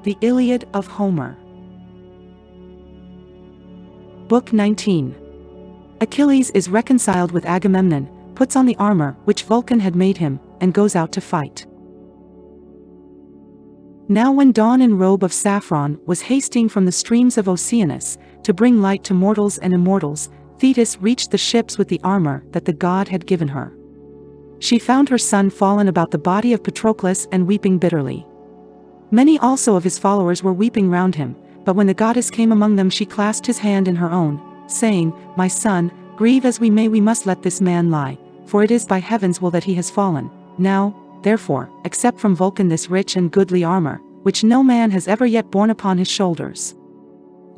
The Iliad of Homer. Book 19. Achilles is reconciled with Agamemnon, puts on the armor which Vulcan had made him, and goes out to fight. Now when dawn in robe of saffron was hasting from the streams of Oceanus, to bring light to mortals and immortals, Thetis reached the ships with the armor that the god had given her. She found her son fallen about the body of Patroclus and weeping bitterly. Many also of his followers were weeping round him, but when the goddess came among them she clasped his hand in her own, saying, "My son, grieve as we may, we must let this man lie, for it is by heaven's will that he has fallen. Now, therefore, accept from Vulcan this rich and goodly armor, which no man has ever yet borne upon his shoulders."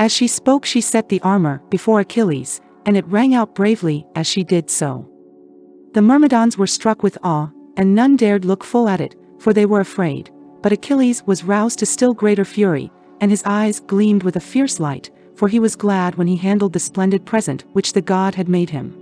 As she spoke she set the armor before Achilles, and it rang out bravely as she did so. The Myrmidons were struck with awe, and none dared look full at it, for they were afraid. But Achilles was roused to still greater fury, and his eyes gleamed with a fierce light, for he was glad when he handled the splendid present which the god had made him.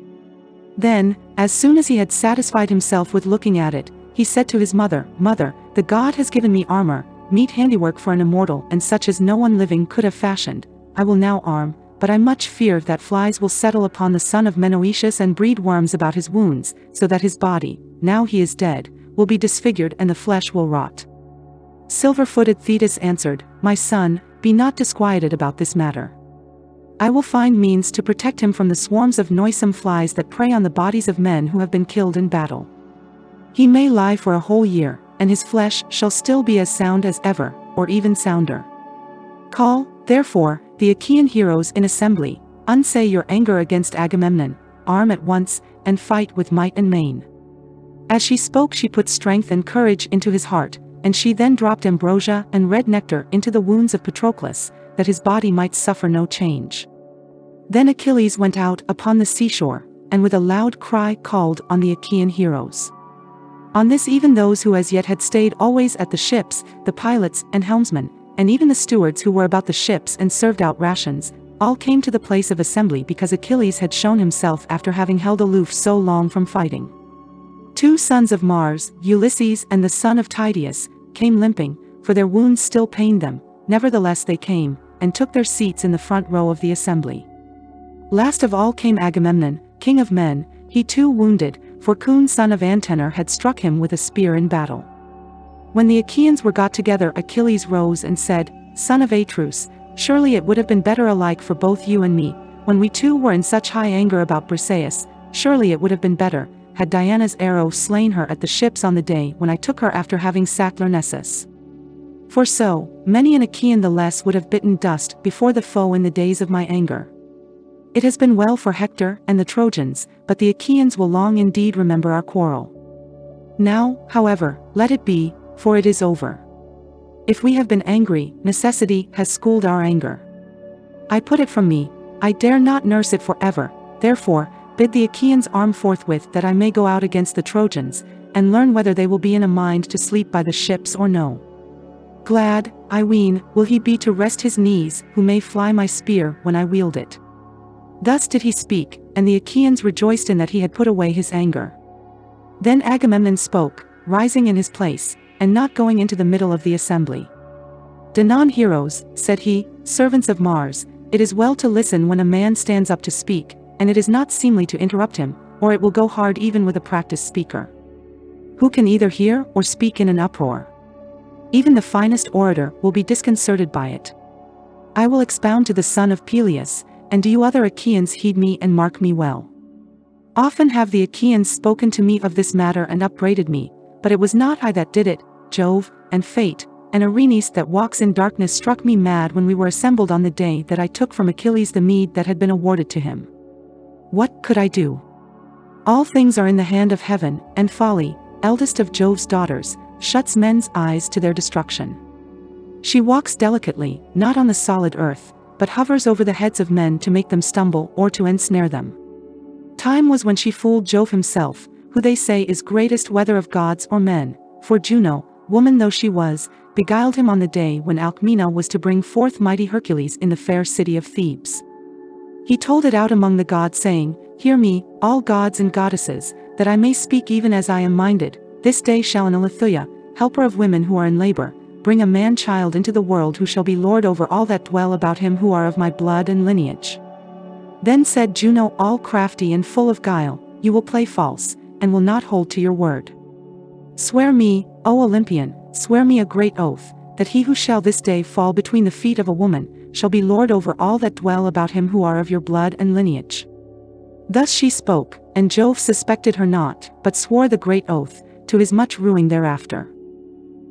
Then, as soon as he had satisfied himself with looking at it, he said to his mother, "Mother, the god has given me armor, meet handiwork for an immortal and such as no one living could have fashioned. I will now arm, but I much fear that flies will settle upon the son of Menoetius and breed worms about his wounds, so that his body, now he is dead, will be disfigured and the flesh will rot." Silver-footed Thetis answered, "My son, be not disquieted about this matter. I will find means to protect him from the swarms of noisome flies that prey on the bodies of men who have been killed in battle. He may lie for a whole year, and his flesh shall still be as sound as ever, or even sounder. Call, therefore, the Achaean heroes in assembly, unsay your anger against Agamemnon, arm at once, and fight with might and main." As she spoke she put strength and courage into his heart, and she then dropped ambrosia and red nectar into the wounds of Patroclus, that his body might suffer no change. Then Achilles went out upon the seashore, and with a loud cry called on the Achaean heroes. On this even those who as yet had stayed always at the ships, the pilots and helmsmen, and even the stewards who were about the ships and served out rations, all came to the place of assembly because Achilles had shown himself after having held aloof so long from fighting. 2 sons of Mars, Ulysses and the son of Tydeus, came limping, for their wounds still pained them. Nevertheless they came, and took their seats in the front row of the assembly. Last of all came Agamemnon, king of men, he too wounded, for Coon son of Antenor had struck him with a spear in battle. When the Achaeans were got together Achilles rose and said, "Son of Atreus, surely it would have been better alike for both you and me, when we two were in such high anger about Briseis, surely it would have been better, had Diana's arrow slain her at the ships on the day when I took her after having sacked Lyrnessus. For so, many an Achaean the less would have bitten dust before the foe in the days of my anger. It has been well for Hector and the Trojans, but the Achaeans will long indeed remember our quarrel. Now, however, let it be, for it is over. If we have been angry, necessity has schooled our anger. I put it from me, I dare not nurse it forever, therefore, bid the Achaeans arm forthwith that I may go out against the Trojans, and learn whether they will be in a mind to sleep by the ships or no. Glad, I ween, will he be to rest his knees, who may fly my spear when I wield it." Thus did he speak, and the Achaeans rejoiced in that he had put away his anger. Then Agamemnon spoke, rising in his place, and not going into the middle of the assembly. "Danaan heroes," said he, "servants of Mars, it is well to listen when a man stands up to speak, and it is not seemly to interrupt him, or it will go hard even with a practiced speaker, who can either hear or speak in an uproar. Even the finest orator will be disconcerted by it. I will expound to the son of Peleus, and do you other Achaeans heed me and mark me well. Often have the Achaeans spoken to me of this matter and upbraided me, but it was not I that did it. Jove, and fate, and Erinyes that walks in darkness struck me mad when we were assembled on the day that I took from Achilles the meed that had been awarded to him. What could I do? All things are in the hand of heaven, and folly, eldest of Jove's daughters, shuts men's eyes to their destruction. She walks delicately, not on the solid earth, but hovers over the heads of men to make them stumble or to ensnare them. Time was when she fooled Jove himself, who they say is greatest whether of gods or men, for Juno, woman though she was, beguiled him on the day when Alcmena was to bring forth mighty Hercules in the fair city of Thebes. He told it out among the gods saying, "Hear me, all gods and goddesses, that I may speak even as I am minded. This day shall an Eileithyia, helper of women who are in labor, bring a man-child into the world who shall be lord over all that dwell about him who are of my blood and lineage. Then said Juno, all crafty and full of guile, you will play false, and will not hold to your word. Swear me, O Olympian, swear me a great oath, that he who shall this day fall between the feet of a woman, shall be lord over all that dwell about him who are of your blood and lineage. Thus she spoke, and Jove suspected her not, but swore the great oath, to his much ruing thereafter.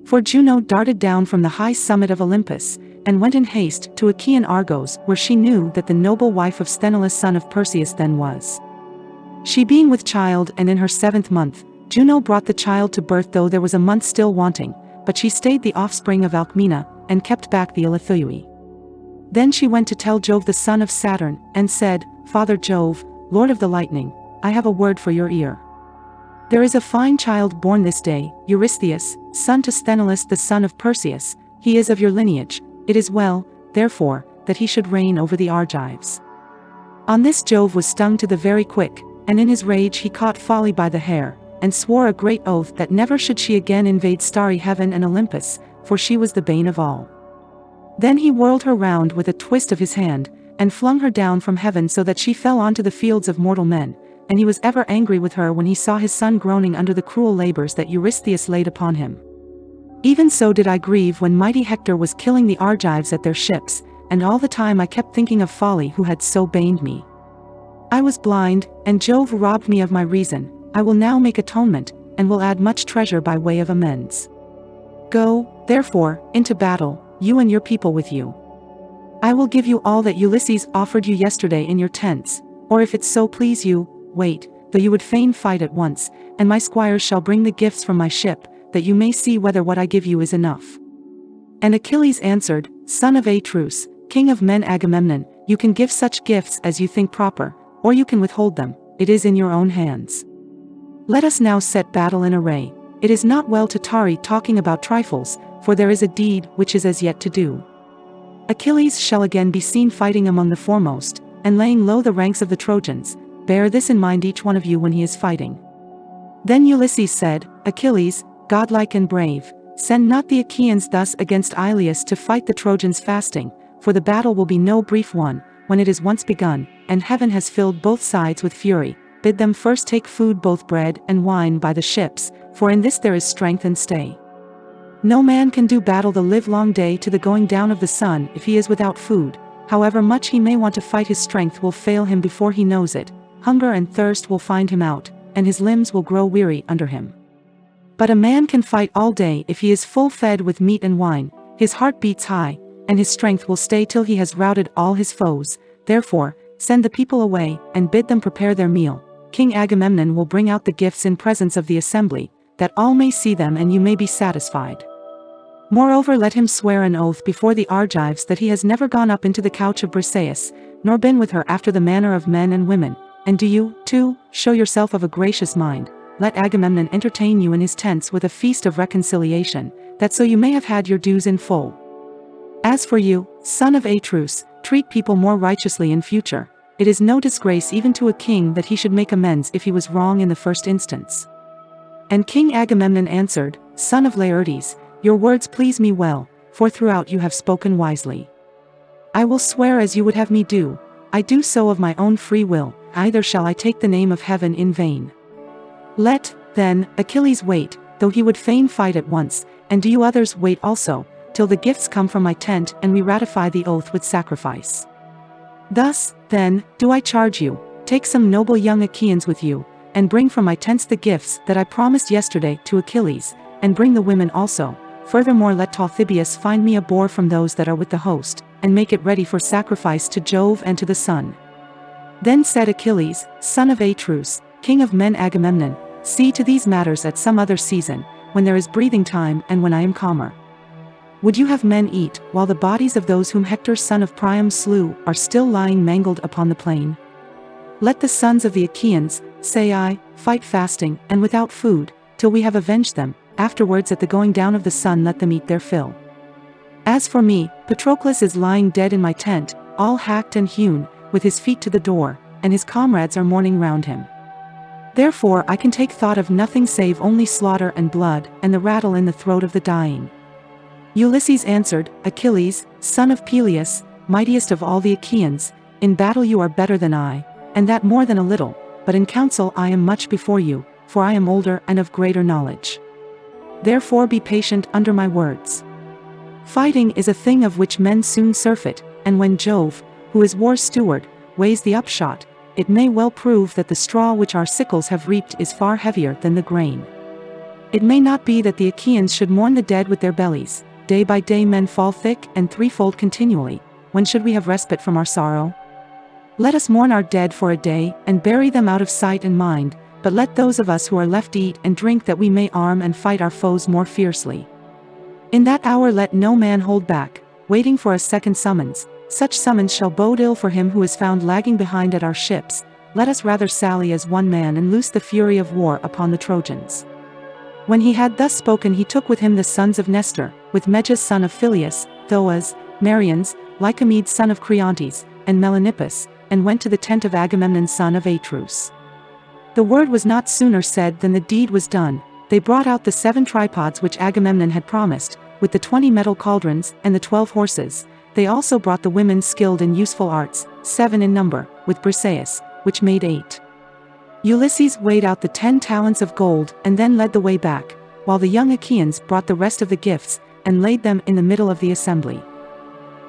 For Juno darted down from the high summit of Olympus, and went in haste to Achaean Argos, where she knew that the noble wife of Sthenelus son of Perseus then was. She being with child and in her 7th month, Juno brought the child to birth, though there was a month still wanting, but she stayed the offspring of Alcmena, and kept back the Elethui. Then she went to tell Jove the son of Saturn, and said, Father Jove, Lord of the lightning, I have a word for your ear. There is a fine child born this day, Eurystheus, son to Sthenelus the son of Perseus, he is of your lineage, it is well, therefore, that he should reign over the Argives. On this Jove was stung to the very quick, and in his rage he caught Folly by the hair, and swore a great oath that never should she again invade starry heaven and Olympus, for she was the bane of all. Then he whirled her round with a twist of his hand, and flung her down from heaven so that she fell onto the fields of mortal men, and he was ever angry with her when he saw his son groaning under the cruel labors that Eurystheus laid upon him. Even so did I grieve when mighty Hector was killing the Argives at their ships, and all the time I kept thinking of Folly who had so baned me. I was blind, and Jove robbed me of my reason. I will now make atonement, and will add much treasure by way of amends. Go, therefore, into battle, you and your people with you. I will give you all that Ulysses offered you yesterday in your tents, or if it so please you, wait, though you would fain fight at once, and my squires shall bring the gifts from my ship, that you may see whether what I give you is enough. And Achilles answered, Son of Atreus, king of men Agamemnon, you can give such gifts as you think proper, or you can withhold them, it is in your own hands. Let us now set battle in array. It is not well to tarry talking about trifles, for there is a deed which is as yet to do. Achilles shall again be seen fighting among the foremost, and laying low the ranks of the Trojans. Bear this in mind each one of you when he is fighting. Then Ulysses said, Achilles, godlike and brave, send not the Achaeans thus against Iliad to fight the Trojans fasting, for the battle will be no brief one, when it is once begun, and heaven has filled both sides with fury. Bid them first take food, both bread and wine, by the ships, for in this there is strength and stay. No man can do battle the livelong day to the going down of the sun if he is without food. However much he may want to fight, his strength will fail him before he knows it. Hunger and thirst will find him out, and his limbs will grow weary under him. But a man can fight all day if he is full fed with meat and wine, his heart beats high, and his strength will stay till he has routed all his foes. Therefore, send the people away, and bid them prepare their meal. King Agamemnon will bring out the gifts in presence of the assembly, that all may see them and you may be satisfied. Moreover, let him swear an oath before the Argives that he has never gone up into the couch of Briseis, nor been with her after the manner of men and women. And do you, too, show yourself of a gracious mind. Let Agamemnon entertain you in his tents with a feast of reconciliation, that so you may have had your dues in full. As for you, son of Atreus, treat people more righteously in future. It is no disgrace even to a king that he should make amends if he was wrong in the first instance. And King Agamemnon answered, Son of Laertes, your words please me well, for throughout you have spoken wisely. I will swear as you would have me do. I do so of my own free will, neither shall I take the name of heaven in vain. Let, then, Achilles wait, though he would fain fight at once, and do you others wait also, till the gifts come from my tent and we ratify the oath with sacrifice. Thus, then, do I charge you, take some noble young Achaeans with you, and bring from my tents the gifts that I promised yesterday to Achilles, and bring the women also. Furthermore, let Talthybius find me a boar from those that are with the host, and make it ready for sacrifice to Jove and to the sun. Then said Achilles, Son of Atreus, king of men Agamemnon, see to these matters at some other season, when there is breathing time and when I am calmer. Would you have men eat, while the bodies of those whom Hector son of Priam slew are still lying mangled upon the plain? Let the sons of the Achaeans, say I, fight fasting and without food, till we have avenged them. Afterwards at the going down of the sun let them eat their fill. As for me, Patroclus is lying dead in my tent, all hacked and hewn, with his feet to the door, and his comrades are mourning round him. Therefore I can take thought of nothing save only slaughter and blood, and the rattle in the throat of the dying. Ulysses answered, Achilles, son of Peleus, mightiest of all the Achaeans, in battle you are better than I, and that more than a little, but in counsel I am much before you, for I am older and of greater knowledge. Therefore be patient under my words. Fighting is a thing of which men soon surfeit, and when Jove, who is war's steward, weighs the upshot, it may well prove that the straw which our sickles have reaped is far heavier than the grain. It may not be that the Achaeans should mourn the dead with their bellies. Day by day men fall thick and threefold continually. When should we have respite from our sorrow? Let us mourn our dead for a day, and bury them out of sight and mind, but let those of us who are left eat and drink that we may arm and fight our foes more fiercely. In that hour let no man hold back, waiting for a second summons. Such summons shall bode ill for him who is found lagging behind at our ships. Let us rather sally as one man and loose the fury of war upon the Trojans. When he had thus spoken he took with him the sons of Nestor, with Meges son of Phyleus, Thoas, Marians, Lycomedes son of Creontes, and Melanippus, and went to the tent of Agamemnon son of Atreus. The word was not sooner said than the deed was done. They brought out the 7 tripods which Agamemnon had promised, with the 20 metal cauldrons, and the 12 horses. They also brought the women skilled in useful arts, 7 in number, with Briseis, which made 8. Ulysses weighed out the 10 talents of gold, and then led the way back, while the young Achaeans brought the rest of the gifts, and laid them in the middle of the assembly.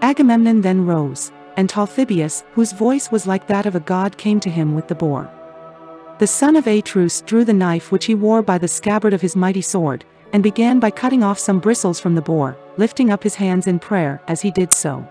Agamemnon then rose, and Talthybius, whose voice was like that of a god, came to him with the boar. The son of Atreus drew the knife which he wore by the scabbard of his mighty sword, and began by cutting off some bristles from the boar, lifting up his hands in prayer as he did so.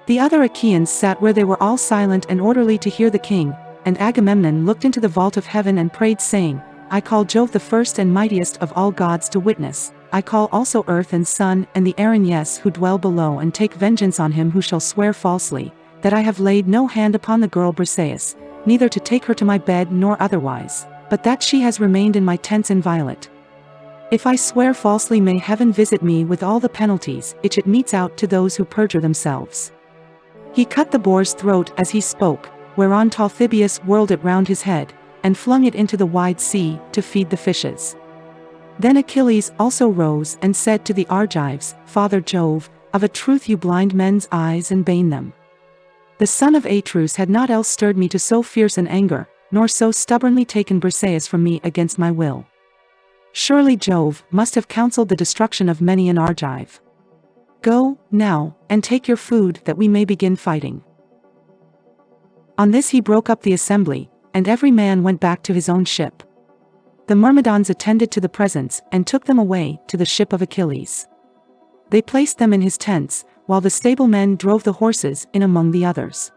The other Achaeans sat where they were all silent and orderly to hear the king, and Agamemnon looked into the vault of heaven and prayed saying, I call Jove the first and mightiest of all gods to witness. I call also earth and sun and the Erinyes who dwell below, and take vengeance on him who shall swear falsely, that I have laid no hand upon the girl Briseis, neither to take her to my bed nor otherwise, but that she has remained in my tents inviolate. If I swear falsely, may heaven visit me with all the penalties which it metes out to those who perjure themselves. He cut the boar's throat as he spoke, whereon Talthybius whirled it round his head, and flung it into the wide sea, to feed the fishes. Then Achilles also rose and said to the Argives, Father Jove, of a truth you blind men's eyes and bane them. The son of Atreus had not else stirred me to so fierce an anger, nor so stubbornly taken Briseis from me against my will. Surely Jove must have counseled the destruction of many an Argive. Go, now, and take your food that we may begin fighting. On this he broke up the assembly, and every man went back to his own ship. The Myrmidons attended to the presents, and took them away to the ship of Achilles. They placed them in his tents, while the stablemen drove the horses in among the others.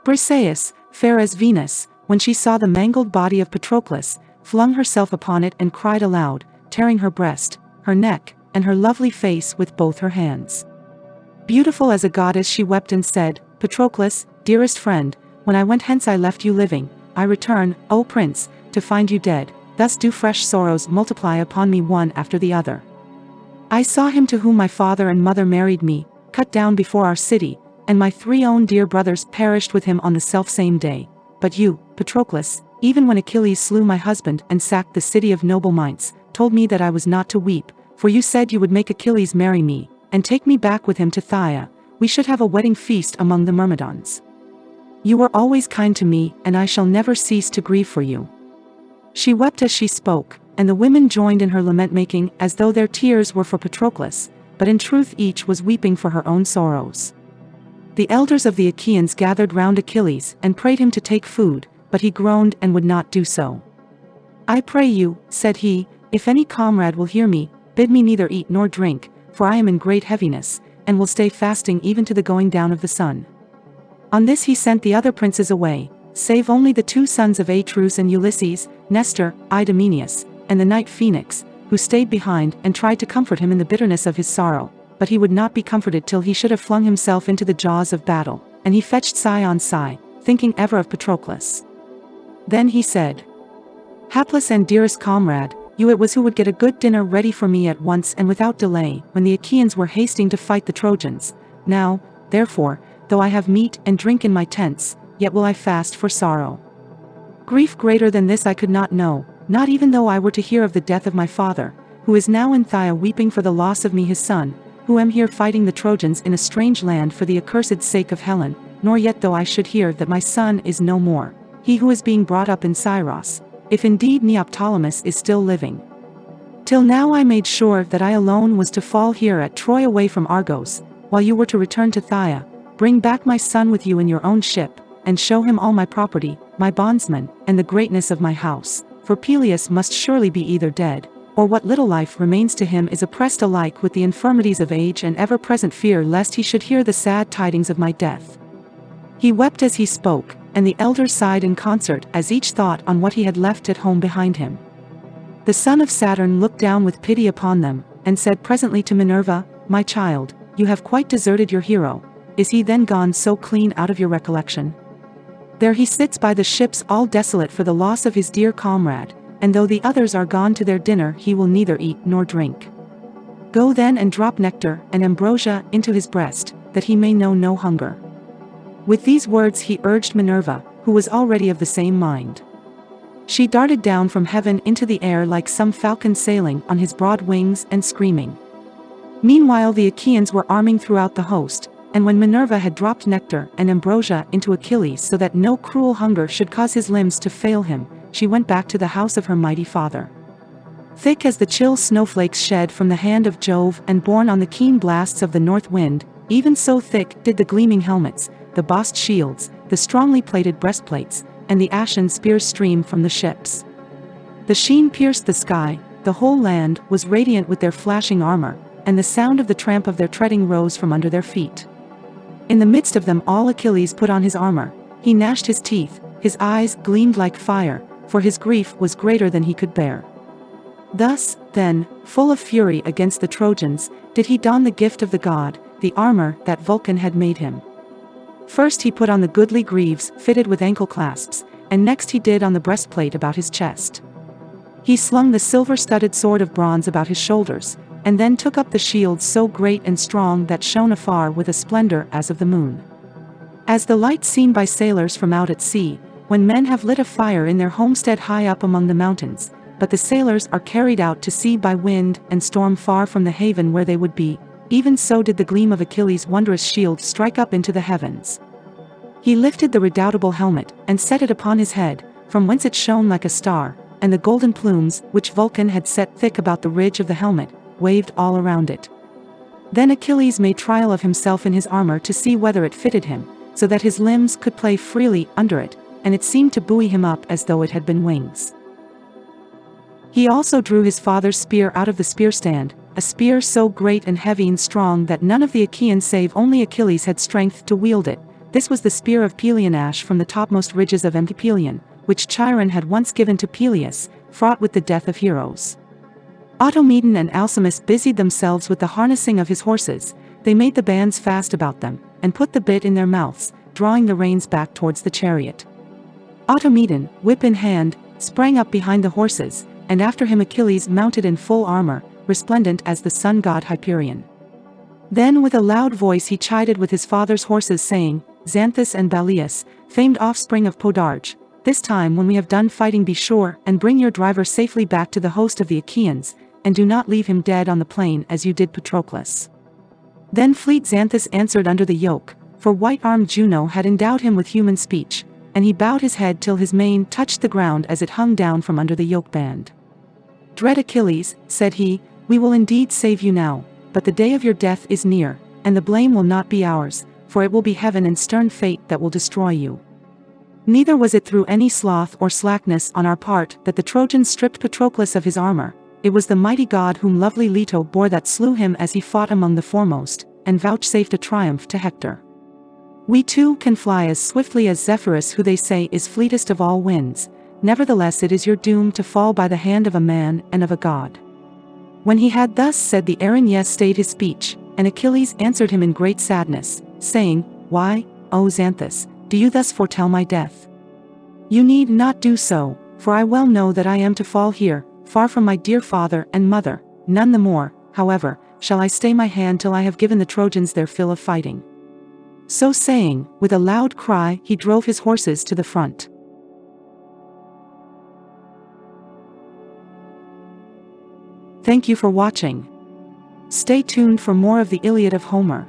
Briseis, fair as Venus, when she saw the mangled body of Patroclus, flung herself upon it and cried aloud, tearing her breast, her neck, and her lovely face with both her hands. Beautiful as a goddess she wept and said, Patroclus, dearest friend, when I went hence I left you living, I return, O prince, to find you dead, thus do fresh sorrows multiply upon me one after the other. I saw him to whom my father and mother married me, cut down before our city, and my 3 own dear brothers perished with him on the selfsame day. But you, Patroclus, even when Achilles slew my husband and sacked the city of noble Mynes, told me that I was not to weep, for you said you would make Achilles marry me, and take me back with him to Phthia. We should have a wedding feast among the Myrmidons. You were always kind to me, and I shall never cease to grieve for you. She wept as she spoke, and the women joined in her lament-making as though their tears were for Patroclus, but in truth each was weeping for her own sorrows. The elders of the Achaeans gathered round Achilles and prayed him to take food, but he groaned and would not do so. I pray you, said he, if any comrade will hear me, bid me neither eat nor drink, for I am in great heaviness, and will stay fasting even to the going down of the sun. On this he sent the other princes away, save only the 2 sons of Atreus and Ulysses, Nestor, Idomeneus, and the knight Phoenix, who stayed behind and tried to comfort him in the bitterness of his sorrow, but he would not be comforted till he should have flung himself into the jaws of battle, and he fetched sigh on sigh, thinking ever of Patroclus. Then he said, Hapless and dearest comrade, you it was who would get a good dinner ready for me at once and without delay, when the Achaeans were hasting to fight the Trojans. Now, therefore, though I have meat and drink in my tents, yet will I fast for sorrow. Grief greater than this I could not know, not even though I were to hear of the death of my father, who is now in Phthia weeping for the loss of me his son, who am here fighting the Trojans in a strange land for the accursed sake of Helen, nor yet though I should hear that my son is no more, he who is being brought up in Scyros, if indeed Neoptolemus is still living. Till now I made sure that I alone was to fall here at Troy away from Argos, while you were to return to Phthia. Bring back my son with you in your own ship, and show him all my property, my bondsmen, and the greatness of my house, for Peleus must surely be either dead, or what little life remains to him is oppressed alike with the infirmities of age and ever-present fear lest he should hear the sad tidings of my death. He wept as he spoke, and the elders sighed in concert as each thought on what he had left at home behind him. The son of Saturn looked down with pity upon them, and said presently to Minerva, "My child, you have quite deserted your hero. Is he then gone so clean out of your recollection? There he sits by the ships all desolate for the loss of his dear comrade, and though the others are gone to their dinner he will neither eat nor drink. Go then and drop nectar and ambrosia into his breast, that he may know no hunger." With these words he urged Minerva, who was already of the same mind. She darted down from heaven into the air like some falcon sailing on his broad wings and screaming. Meanwhile the Achaeans were arming throughout the host, and when Minerva had dropped nectar and ambrosia into Achilles so that no cruel hunger should cause his limbs to fail him, she went back to the house of her mighty father. Thick as the chill snowflakes shed from the hand of Jove and borne on the keen blasts of the north wind, even so thick did the gleaming helmets, the bossed shields, the strongly plated breastplates, and the ashen spears stream from the ships. The sheen pierced the sky, the whole land was radiant with their flashing armor, and the sound of the tramp of their treading rose from under their feet. In the midst of them all Achilles put on his armor, he gnashed his teeth, his eyes gleamed like fire, for his grief was greater than he could bear. Thus, then, full of fury against the Trojans, did he don the gift of the god, the armor that Vulcan had made him. First he put on the goodly greaves fitted with ankle clasps, and next he did on the breastplate about his chest. He slung the silver-studded sword of bronze about his shoulders, and then took up the shield so great and strong that shone afar with a splendor as of the moon. As the light seen by sailors from out at sea, when men have lit a fire in their homestead high up among the mountains, but the sailors are carried out to sea by wind and storm far from the haven where they would be, even so did the gleam of Achilles' wondrous shield strike up into the heavens. He lifted the redoubtable helmet, and set it upon his head, from whence it shone like a star, and the golden plumes, which Vulcan had set thick about the ridge of the helmet, waved all around it. Then Achilles made trial of himself in his armor to see whether it fitted him, so that his limbs could play freely under it, and it seemed to buoy him up as though it had been wings. He also drew his father's spear out of the spear stand, a spear so great and heavy and strong that none of the Achaeans save only Achilles had strength to wield it. This was the spear of Pelion ash from the topmost ridges of Pelion, which Chiron had once given to Peleus, fraught with the death of heroes. Automedon and Alcimus busied themselves with the harnessing of his horses. They made the bands fast about them, and put the bit in their mouths, drawing the reins back towards the chariot. Automedon, whip in hand, sprang up behind the horses, and after him Achilles mounted in full armor, resplendent as the sun-god Hyperion. Then with a loud voice he chided with his father's horses, saying, "Xanthus and Balius, famed offspring of Podarge, this time when we have done fighting be sure and bring your driver safely back to the host of the Achaeans, and do not leave him dead on the plain as you did Patroclus." Then fleet Xanthus answered under the yoke, for white-armed Juno had endowed him with human speech, and he bowed his head till his mane touched the ground as it hung down from under the yoke band. "Dread Achilles," said he, "we will indeed save you now, but the day of your death is near, and the blame will not be ours, for it will be heaven and stern fate that will destroy you. Neither was it through any sloth or slackness on our part that the Trojans stripped Patroclus of his armor, it was the mighty god whom lovely Leto bore that slew him as he fought among the foremost, and vouchsafed a triumph to Hector. We too can fly as swiftly as Zephyrus, who they say is fleetest of all winds, nevertheless it is your doom to fall by the hand of a man and of a god." When he had thus said, the Erinyes stayed his speech, and Achilles answered him in great sadness, saying, "Why, O Xanthus, do you thus foretell my death? You need not do so, for I well know that I am to fall here, far from my dear father and mother. None the more, however, shall I stay my hand till I have given the Trojans their fill of fighting." So saying, with a loud cry he drove his horses to the front. Thank you for watching. Stay tuned for more of the Iliad of Homer.